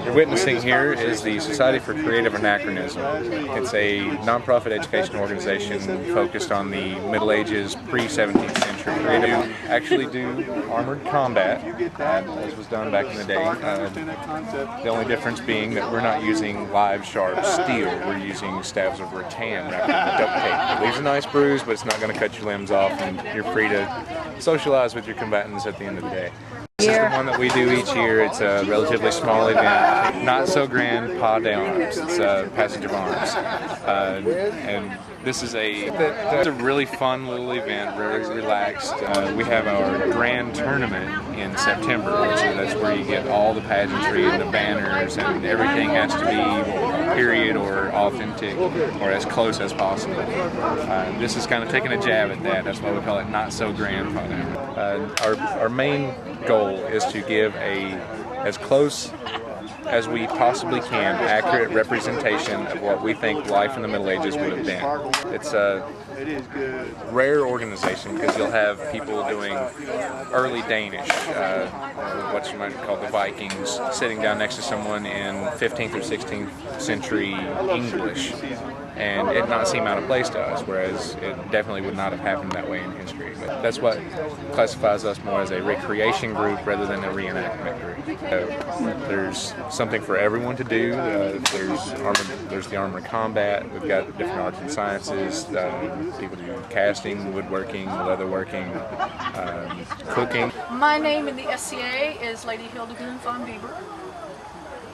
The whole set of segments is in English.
You're witnessing here is the Society for Creative Anachronism. It's a nonprofit education organization focused on the Middle Ages, pre-17th century. We actually do armored combat, as was done back in the day. The only difference being that we're not using live, sharp steel. We're using stabs of rattan wrapped in duct tape. It leaves a nice bruise, but it's not going to cut your limbs off, and you're free to socialize with your combatants at the end of the day. This is the one that we do each year. It's a relatively small event, not so grand, pas d'armes. It's a passage of arms. And this is a really fun little event, very relaxed. We have our grand tournament in September, so that's where you get all the pageantry and the banners, and everything has to be period or authentic or as close as possible. This is kind of taking a jab at that. That's why we call it not so grand pas d'armes. Our main goal is to give as close as we possibly can accurate representation of what we think life in the Middle Ages would have been. It's a rare organization because you'll have people doing early Danish, what you might call the Vikings, sitting down next to someone in 15th or 16th century English, and it not seem out of place to us, whereas it definitely would not have happened that way in history. But that's what classifies us more as a recreation group rather than a reenactment group. There's something for everyone to do. There's the armored combat. We've got different arts and sciences. People do casting, woodworking, leatherworking, cooking. My name in the SCA is Lady Hildegunde von Bieber.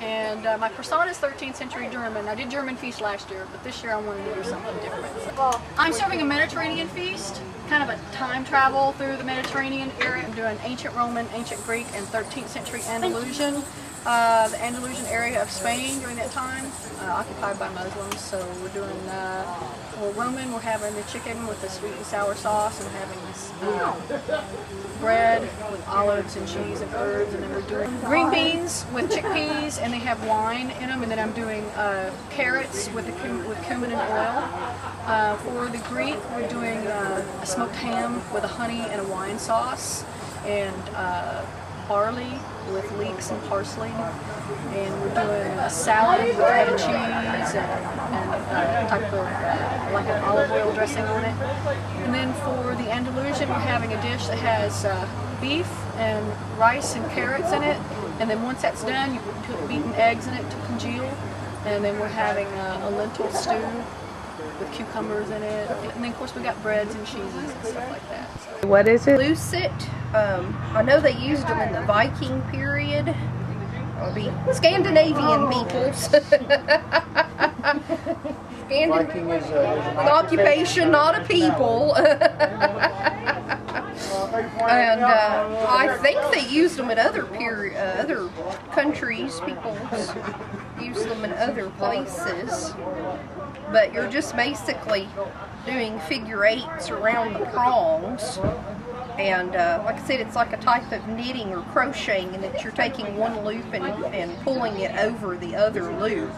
And my persona is 13th century German. I did German feast last year, but this year I wanted to do something different. I'm serving a Mediterranean feast, kind of a time travel through the Mediterranean area. I'm doing ancient Roman, ancient Greek, and 13th century Andalusian. The Andalusian area of Spain during that time, occupied by Muslims. So we're doing, for Roman, we're having the chicken with the sweet and sour sauce, and having this bread with olives and cheese and herbs, and then we're doing green beans with chickpeas, and they have wine in them, and then I'm doing carrots with cumin and oil. For the Greek, we're doing a smoked ham with a honey and a wine sauce, and barley with leeks and parsley, and we're doing a salad with feta cheese and type of like an olive oil dressing on it. And then for the Andalusian, we're having a dish that has beef and rice and carrots in it, and then once that's done, you put beaten eggs in it to congeal, and then we're having a lentil stew with cucumbers in it, and then of course we got breads and cheeses and stuff like that. So. What is it? Lucet. I know they used them in the Viking period. Or Scandinavian peoples. Viking is an occupation, not a people. And I think they used them in other countries. People used them in other places. But you're just basically doing figure eights around the prongs. And like I said, it's like a type of knitting or crocheting, in that you're taking one loop and pulling it over the other loop.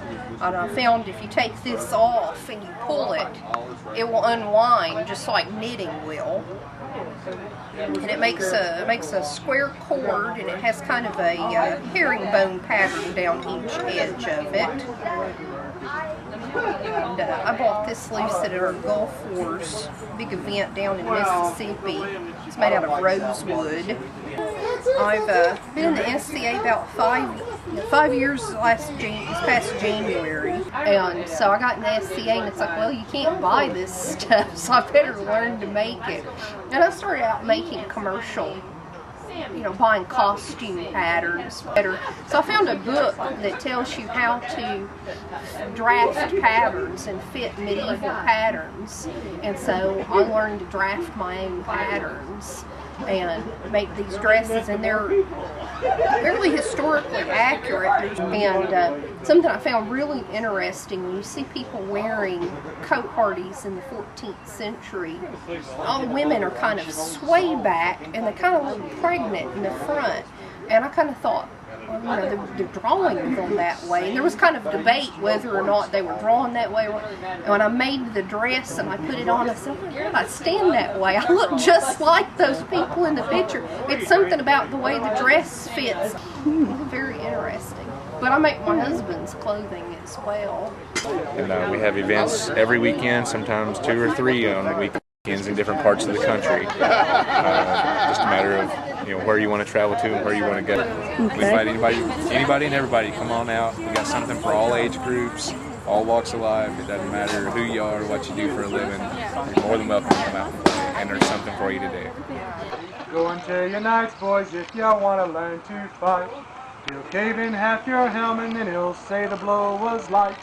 And I found if you take this off and you pull it, it will unwind just like knitting will. And it makes a square cord, and it has kind of a herringbone pattern down each edge of it. And I bought this lucet at our Gulf Wars big event down in Mississippi. It's made out of rosewood. I've been in the SCA about 5 years this past January, and so I got in the SCA, and it's like, well, you can't buy this stuff, so I better learn to make it. And I started out making commercial, buying costume patterns. So I found a book that tells you how to draft patterns and fit medieval patterns. And so I learned to draft my own patterns and make these dresses, and they're fairly historically accurate. And something I found really interesting, when you see people wearing coat parties in the 14th century, all the women are kind of swayed back, and they kind of look pregnant in the front. And I kind of thought, well, they're drawing them that way. And there was kind of debate whether or not they were drawn that way. And when I made the dress and I put it on, I said, why can't I stand that way? I look just like those people in the picture. It's something about the way the dress fits. Very interesting. But I make my husband's clothing as well. And we have events every weekend, sometimes 2 or 3 on the weekends in different parts of the country. Just a matter of where you want to travel to and where you want to go. We invite anybody and everybody. Come on out. We got something for all age groups, all walks of life. It doesn't matter who you are, what you do for a living. You're more than welcome to come out and play. And there's something for you to do. Go and tell your knights, boys, if you want to learn to fight. He'll cave in half your helmet and he'll say the blow was light.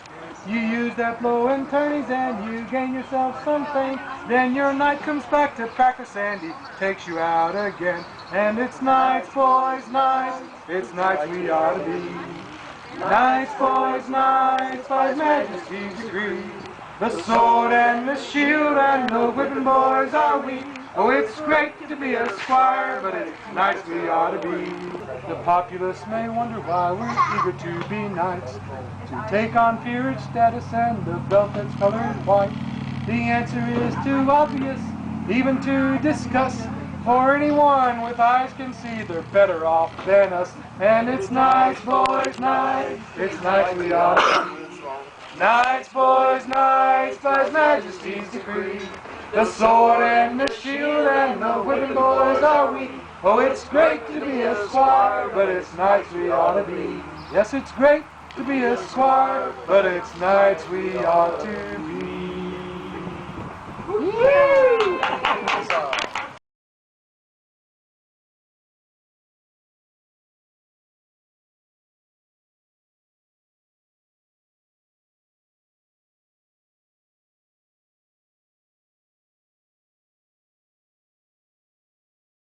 You use that blow in tourneys and you gain yourself some fame. Then your knight comes back to practice and he takes you out again. And it's knights, boys, knights, it's knights we ought to be. Knights, boys, knights, by His Majesty's decree. The sword and the shield and the whipping boys are we. Oh, it's great to be a squire, but it's knights we ought to be. The populace may wonder why we're eager to be knights, to take on peerage status and the belt that's colored white. The answer is too obvious, even to discuss. For anyone with eyes can see they're better off than us. And it's knights, boys, knights, it's knights we ought to be. Knights, boys, knights, by His Majesty's decree. The sword and the shield and the whipping boys are we. Oh, it's great to be a squire, but it's knights we ought to be. Yes, it's great to be a squire, but it's knights we ought to be. Woo!